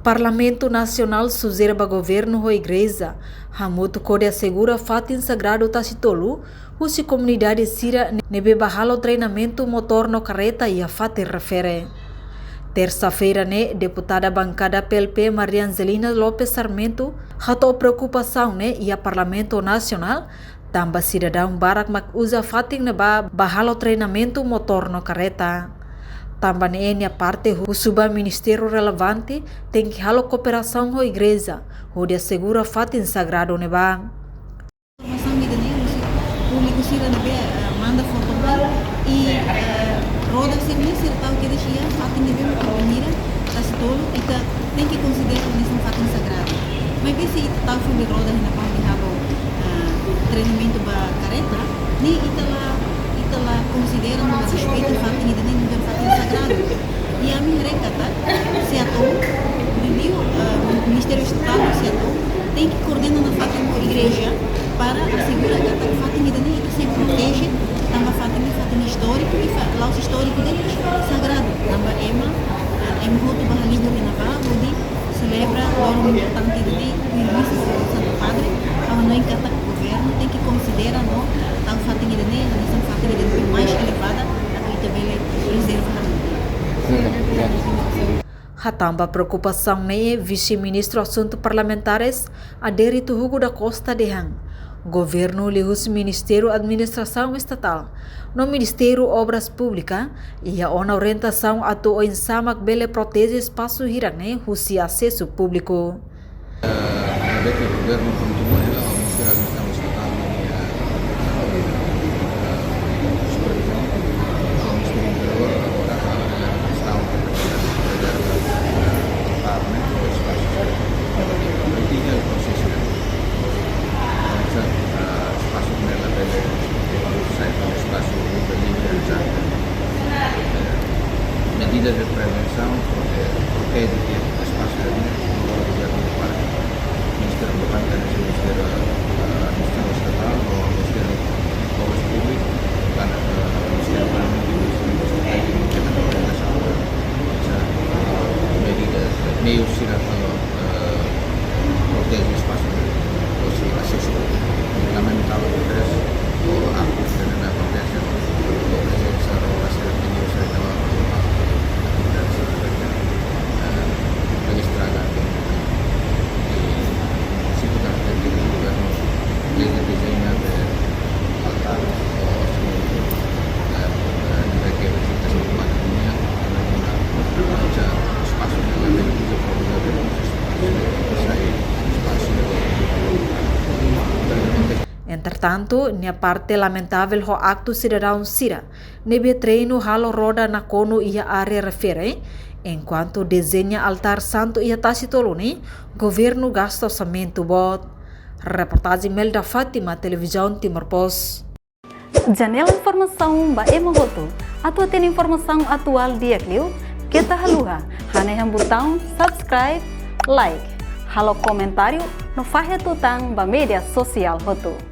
Parlamento Nacional sugere ao governo e igreja, Hamuto Code assegura fatin sagrado tacitolu, usi comunidade sira nebe bahalo treinamento motor no carreta e a fati refere. Terça-feira, deputada bancada PLP Maria Angelina Lopes Sarmento, ratou preocupação e a Parlamento Nacional, também cidadão barak mak usa fatin neba bahalo treinamento motor no carreta. Também a parte o subministério relevante tem que halo cooperação com a igreja, onde assegura fatin sagrado neba. Público sira nebe manda foto e roda sirne tahu que deixia fatin nebe menira tas tolo ita tem que considerar isso um fatin sagrado. Mas se ita tahu sobre roda na pau de halo treinamento ba careta, ni ita lá considera no respeito fatin ida nem um fatin sagrado. E a minha recata se atou o Ministério Estatal se atou tem que coordenar na fatin com a igreja para assegurar que a fatin ida nem se protege também fatin histórico e laus histórico deles sagrado também é muito bahalido de Navarra onde celebra logo o importante de Luís Santo Padre ao não encatar o governo tem que considerar no tal fatin ida nem a missão fatin ida nem mais elevada a que também reserva Hatamba preocupação vice-ministro assuntos parlamentares Aderito Hugo da Costa de Han. Governo lihus Ministério Administração Estatal, no Ministério Obras Públicas e a orientação atuou em samak bele protege espaço hirane husi acesso público. O governo continua a Ministério Administração Estatal supervisão, o Ministério Interior agora está o espaço antiga o processo espaço nela bela sai para o espaço livre medidas de prevenção protege o espaço ali o governo para Ministério do Ministério Administração Estatal o Ministério Obras Públicas para o Ministério medidas meios protege o espaço o acesso lamentável o ato que não acontece a presença ou a ser pneus estava registrada e se puder ter o governo desde desenho de altar ou de que visita a sua patrimônio já espaço de lamento para o governo Entretanto, na parte lamentável do acto cidadão Sira, nebe treino halo roda na kono ia área refere, enquanto desenha altar santo ia tacitolone, governo gasta orçamento bot. Reportagem Melda Fátima, televisão Timor Post. Janela informação ba emohoto, atua tem informação atual dia clio, kita haluha, haneham botão subscribe, like, halo comentário, no fahe tutang ba media sosial hoto.